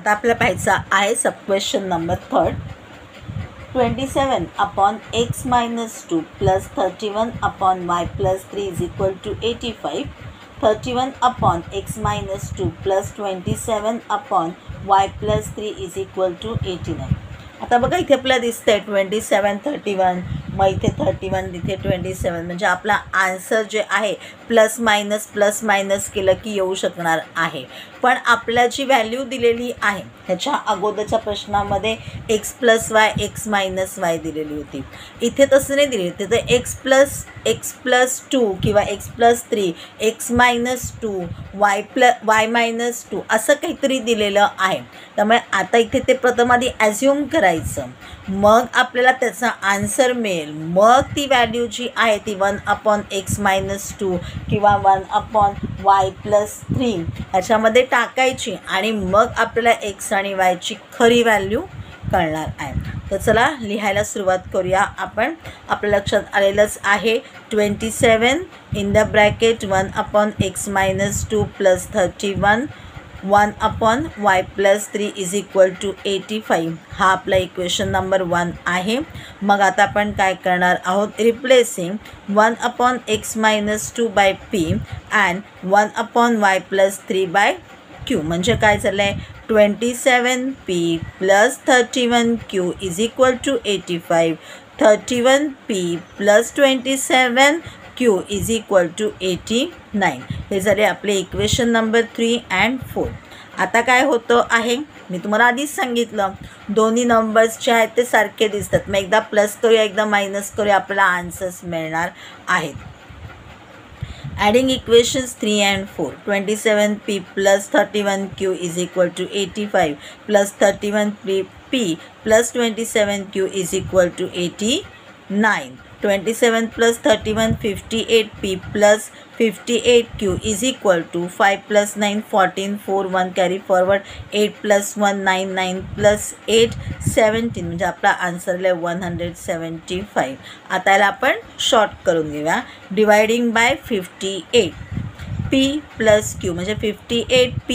आता आपल्याला पाहायचं आहे सब question number 3. 27 upon x minus 2 plus 31 upon y plus 3 is equal to 85. 31 upon x minus 2 plus 27 upon y plus 3 is equal to 89. आता बघा इथे आपल्याला दिसतंय 27 31, मग इथे 31 इथे 27, म्हणजे आपला आन्सर जे आहे प्लस मायनस केलं की येऊ शकणार आहे. पण आपल्याला जी व्हॅल्यू दिलेली आहे ह्याच्या अगोदरच्या प्रश्नामध्ये एक्स प्लस वाय दिलेली होती. इथे तसं नाही दिली, तिथे एक्स प्लस 2 किंवा x plus 3, x minus 2, y minus 2 असं काहीतरी दिलेलं आहे. त्यामुळे आता इथे ते प्रथम आधी ॲझ्युम करायचं, मग आपल्याला त्याचा आन्सर मिळेल. मग ती व्हॅल्यू जी आहे ती 1/x-2 किंवा 1/y+3 ह्याच्यामध्ये टाकायची आणि मग आपल्याला एक्स आणि वायची खरी व्हॅल्यू कळणार आहे. तर चला लिहायला सुरुवात करूया आपण. आपल्या लक्षात आलेलंच आहे 27 in the bracket 1/x-2 plus 31 1/y+3 is equal to 85. हा आपला इक्वेशन नंबर 1 आहे. मग आता आपण काय करणार आहोत, replacing 1/x-2 by p and 1/y+3 by q. म्हणजे काय झालं आहे 27p plus 31q is equal to 85. 31p plus 27q is equal to 89. हे झाले आपले इक्वेशन नंबर 3 अँड 4. आता काय होतं आहे, मी तुम्हाला आधीच सांगितलं दोन्ही नंबर्स जे आहेत ते सारखे दिसतात. मग एकदा प्लस करूया एकदा मायनस करूया, आपल्याला आन्सर्स मिळणार आहेत. Adding equations 3 and 4. 27p plus 31q is equal to 85 plus 31p plus 27q is equal to 89. 27 plus 31 58p plus 58q is equal to 5 plus 9 14 4 1 carry forward 8 plus 1 9 9 plus 8 17. म्हणजे आपला answer आहे 175. आता याला आपण शॉर्ट करून घेऊया. Dividing bye 58 p plus q म्हणजे 58p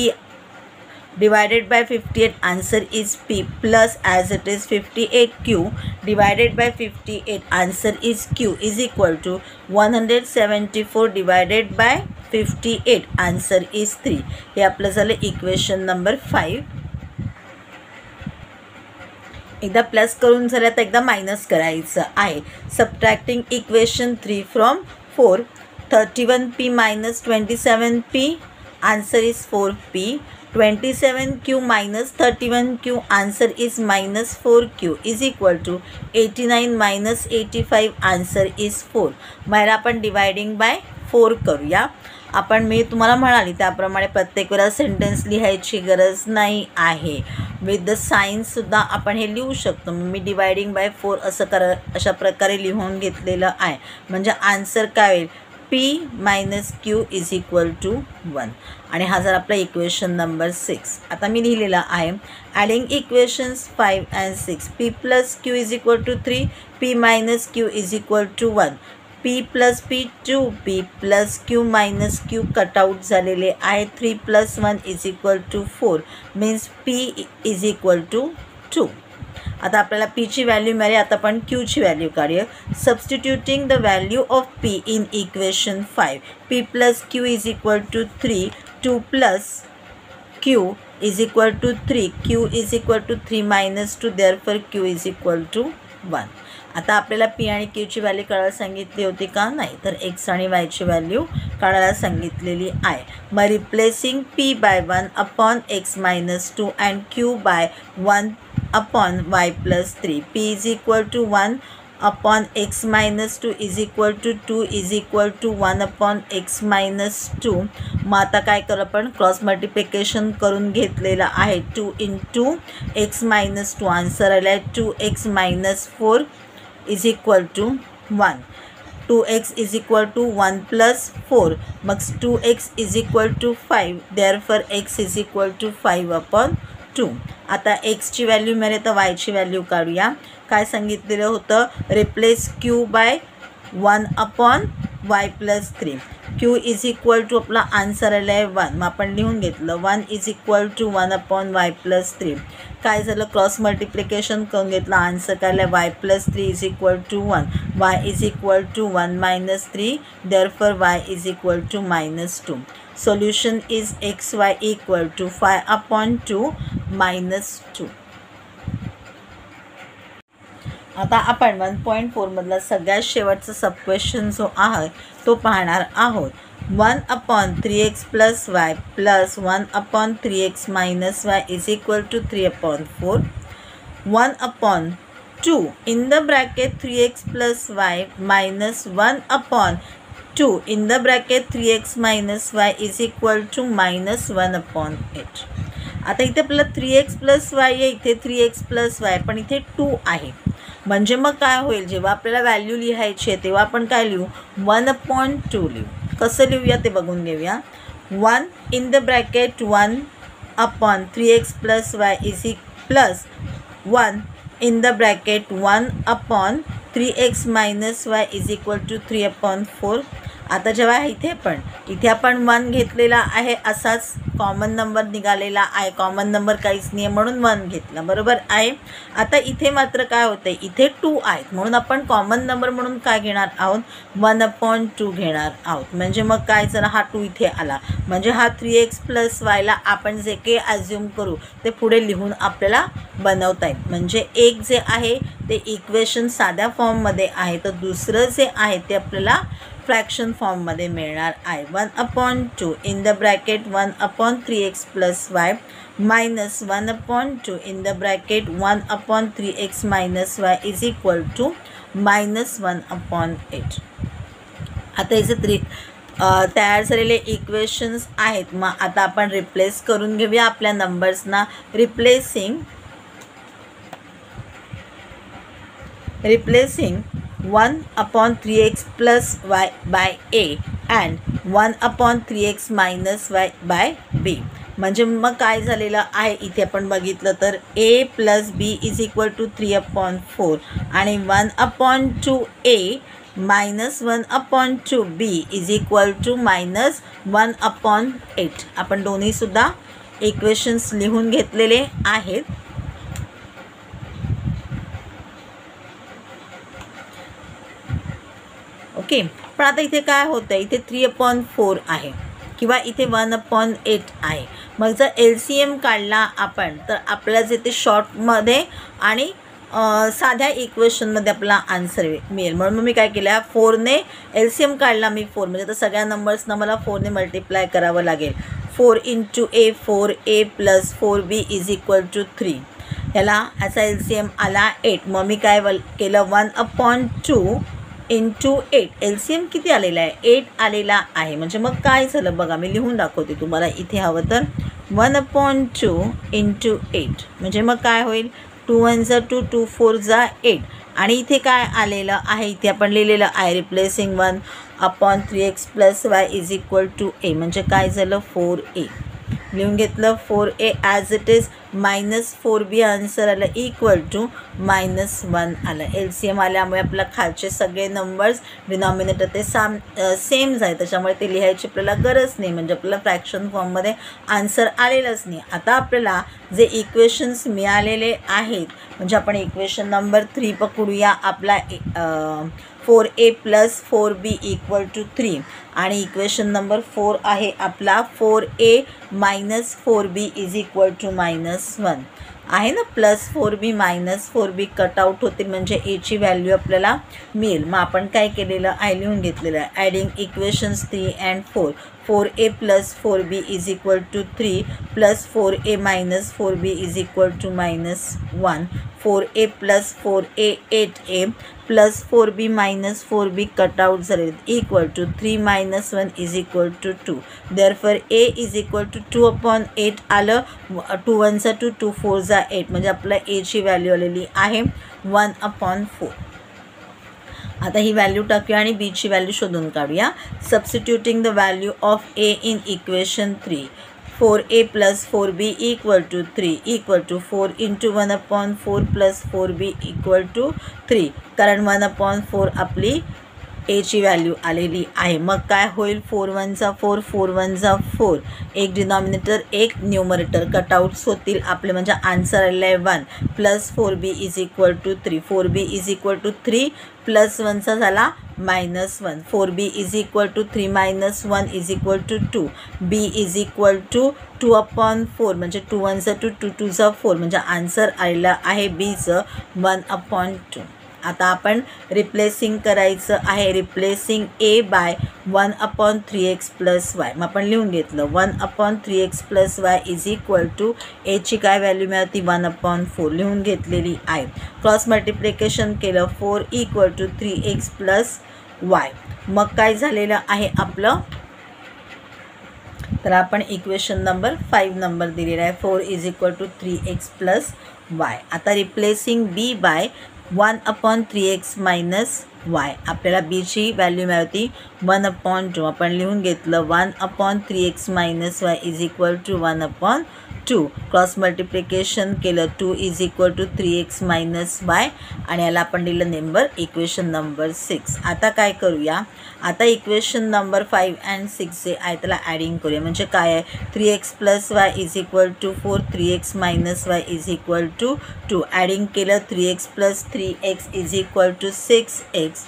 divided by 58, answer is p plus as it is 58q divided by 58, answer is q is equal to 174 divided by 58, answer is 3. हे आपलं झालं इक्वेशन नंबर 5. एकदा plus करून झालं तर एकदा minus करायचं आहे. Subtracting equation 3 from 4. 31p minus 27p, answer is 4p. 27q minus 31q, answer is minus 4q is equal to 89 minus 85, answer is 4. मला आपण डिवायडिंग बाय 4 करूया. मी तुम्हाला म्हणाली त्याप्रमाणे प्रत्येक वेळा सेंटेन्स लिहायची गरज नाही आहे. विथ द साईन्ससुद्धा आपण हे लिहू शकतो. मी डिवायडिंग बाय 4 अशा प्रकारे लिहून घेतलेलं आहे. म्हणजे आन्सर काय होईल p minus q is equal to 1. आणि हा जर आपला इक्वेशन नंबर 6. आता मी लिहिलेला आहे adding equations 5 and 6. p plus q is equal to 3, p minus q is equal to 1, p plus p 2p plus q minus q cut out झालेले आहे. 3 plus 1 is equal to 4 means p is equal to 2. आता आपल्याला p ची value मिळाली. आता आपण q ची value काढूया. Substituting the value of p in equation 5. p plus q is equal to 3, 2 plus q is equal to 3, q is equal to 3 minus 2, therefore q is equal to 1. आता आपल्याला p आणि q ची value काढायला सांगितली होती का, नाही तर x आणि y ची व्हॅल्यू काढायला सांगितलेली आहे. मग replacing p by 1/x-2 and q by 1/y+3. p is equal to 1/x-2 is equal to 2 is equal to 1/x-2. मग आता काय करू आपण क्रॉस मल्टिप्लिकेशन करून घेतलेलं आहे. 2 इंटू x-2 आन्सर आला आहे 2x-4 is equal to 1. 2x is equal to 1 plus 4, मग 2x is equal to 5, therefore x is equal to 5/2. आता x ची व्हॅल्यू मिळेल तर y ची व्हॅल्यू काढूया. काय सांगितलेलं होतं, replace q by 1/y+3. Q is equal to आपला आन्सर आला आहे 1. मग आपण लिहून घेतलं 1 इज इक्वल टू 1/y+3. काय झालं, क्रॉस मल्टिप्लिकेशन करून घेतलं, आन्सर काय आलं y+3 is equal to 1. y is equal to 1 - 3, therefore y is equal to -2. Solution is xy equal to 5/2 -2. आता आपण 1.4 मधला सगळ्यात शेवटचा सब क्वेश्चन जो आहे तो पाहणार आहोत. 1/3x + y + 1/3x - y is equal to 3/4. 1/2 in the bracket 3x + y - 1/2 in the bracket 3x - y is equal to -1/8. आता इथे आपल्याला 3x + y आहे, इथे 3x + y, पण इथे 2 आहे. म्हणजे मग काय होईल, जेव्हा आपल्याला व्हॅल्यू लिहायची आहे तेव्हा आपण काय लिहू, 1/2 लिहू. कसं लिहूया ते बघून घेऊया. 1 in the bracket 1/3x + y is plus 1 in the bracket 1/3x - y is equal to 3/4. आता जेव्हा इथे आपण 1 घेतलेला आहे, असाच कॉमन नंबर निघालेला आहे, कॉमन नंबर काहीच नाही आहे म्हणून 1 घेतला, बरोबर आहे. आता इथे मात्र काय होतं, इथे 2 आहेत म्हणून आपण कॉमन नंबर म्हणून काय घेणार आहोत, 1/2 घेणार आहोत. म्हणजे मग काय, जर हा 2 इथे आला म्हणजे हा 3x + y ला आपण जे काही ॲज्युम करू ते पुढे लिहून आपल्याला बनवता येईल. म्हणजे एक जे आहे ते इक्वेशन साध्या फॉर्ममध्ये आहे, तर दुसरं जे आहे ते आपल्याला फ्रॅक्शन फॉर्ममध्ये मिळणार आहे. 1/2 in the bracket 1/3x + y - 1/2 in the bracket 1/3x - y is equal to -1/8. आता इथे तयार झालेले इक्वेशन्स आहेत. मग आता आपण रिप्लेस करून घेऊया आपल्या नंबर्सना. Replacing 1/3x + y by a and 1/3x - y by b. म्हणजे मग काय झालेलं आहे, इथे आपण बघितलं तर a + b is equal to 3/4 आणि 1/2a - 1/2b is equal to -1/8. आपण दोन्हीसुद्धा इक्वेशन्स लिहून घेतलेले आहेत. ओके, पण आता इथे काय होतं, इथे 3/4 आहे किंवा इथे 1/8 आहे. मग जर LCM काढला आपण तर आपल्याला जे ते शॉर्टमध्ये आणि साध्या इक्वेशनमध्ये आपला आन्सर मिळेल. म्हणून मी काय केलं, 4ने LCM काढला मी 4, म्हणजे तर सगळ्या नंबर्सना मला 4ने मल्टिप्लाय करावं लागेल. 4 × a 4a + 4b is equal to 3. याचा LCM आला 8. मग मी काय केलं, 1/2 × 8. LCM किती आलेला आहे, 8 आलेला आहे. म्हणजे मग काय झालं बघा, मी लिहून दाखवते तुम्हाला इथे हवं तर. 1/2 × 8 म्हणजे मग काय होईल, 2 1 = 2, 2 4 = 8. आणि इथे काय आलेलं आहे, इथे आपण लिहिलेलं आहे replacing 1/3x + y is equal to a. म्हणजे काय झालं, 4a लिहून घेतलं. 4a as it is -4b answer आलं इक्वल टू -1 आलं. LCM आल्यामुळे आपल्या खालचे सगळे नंबर्स डिनॉमिनेटर ते सेम आहे, त्याच्यामुळे ते लिहायची आपल्याला गरज नाही. म्हणजे आपल्याला फ्रॅक्शन फॉर्ममध्ये आन्सर आलेलंच नाही. आता आपल्याला जे इक्वेशन्स मिळालेले आहेत, म्हणजे आपण इक्वेशन नंबर 3 पकडूया. आपला 4a + 4b इक्वल टू 3 आणि इक्वेशन नंबर 4 आहे आपला 4a - 4b is equal to -1 आहे ना. +4b - 4b कटआउट होते म्हणजे एची व्हॅल्यू आपल्याला मिळेल. मग आपण काय केलेलं आहे, लिहून घेतलेलं आहे. Adding equations 3 and 4. 4a + 4b is equal to 3 + 4a - 4b is equal to -1. 4a + 4a 8a + 4b - 4b cut out झाले equal to 3 - 1 is equal to 2. Therefore a is equal to 2/8 आलं. 2 1 = 2, 2 4 = 8 म्हणजे आपल्या एची व्हॅल्यू आलेली आहे 1/4. आता ही व्हॅल्यू टाकूया आणि बीची व्हॅल्यू शोधून काढूया. Substituting the value of a in equation 3. 4a + 4b equal to 3 equal to 4 × 1/4 + 4b equal to 3. कारण 1/4 आपली एची व्हॅल्यू आलेली आहे. मग काय होईल, 4 1 जा 4, 4 1 जा 4, एक डिनॉमिनेटर एक न्यूमरेटर कटआउट्स होतील आपले, म्हणजे आन्सर आलेला आहे 1 plus 4b is equal to 3. 4b is equal to 3 plus 1चा झाला -1. 4b is equal to 3 minus 1 is equal to 2. b is equal to 2/4 म्हणजे 2 1 जा 2, 2 2 जा 4, म्हणजे आन्सर आलेला आहे बीचं 1/2. आता आपण रिप्लेसिंग करायचं आहे. Replacing a by 1/3x plus y. मग आपण लिहून घेतलं 1/3x plus y is equal to एची काय व्हॅल्यू मिळाली 1/4 लिहून घेतलेली आहे. क्रॉस मल्टिप्लिकेशन केलं 4 equal to 3x plus y. मग काय झालेलं आहे आपलं, तर आपण इक्वेशन नंबर 5 नंबर दिलेला आहे 4 is equal to 3x plus y. आता replacing b by 1/3x minus y. आपल्याला बीची व्हॅल्यू मिळते 1/2. आपण लिहून घेतलं 1/3x minus y is equal to 1/2. Cross multiplication केलं 2 is equal to 3x minus y आणि याला आपण दिलं नंबर इक्वेशन नंबर 6. आता काय करूया, आता इक्वेशन नंबर 5 and 6 जे आहे त्याला ॲडिंग करूया. म्हणजे काय आहे 3x plus y is equal to 4, 3x minus y is equal to 2. Adding केलं 3x plus 3x is equal to 6x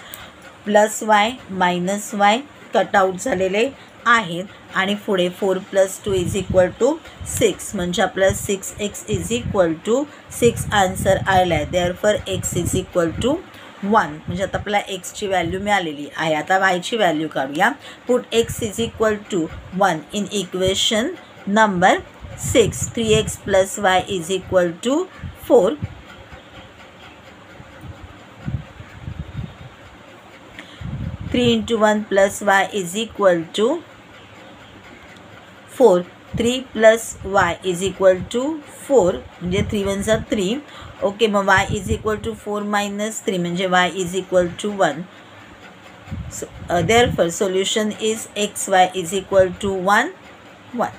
plus y minus y cut out झालेले आहेत आणि पुढे 4 प्लस 2 इज इक्वल टू 6 म्हणजे आपल्याला 6x is equal to 6 answer आलेला आहे. Therefore x is equal to 1 म्हणजे आता आपल्याला एक्सची व्हॅल्यू मिळालेली आहे. आता वायची व्हॅल्यू काढूया. Put x is equal to 1 in equation number 6. 3x plus y is equal to 4. 3 into 1 plus y is equal to 4. 3 plus y is equal to 4 म्हणजे 3 1 जा 3. ओके, मग y is equal to 4 minus 3 म्हणजे y is equal to 1. So, therefore solution is xy is equal to 1 1.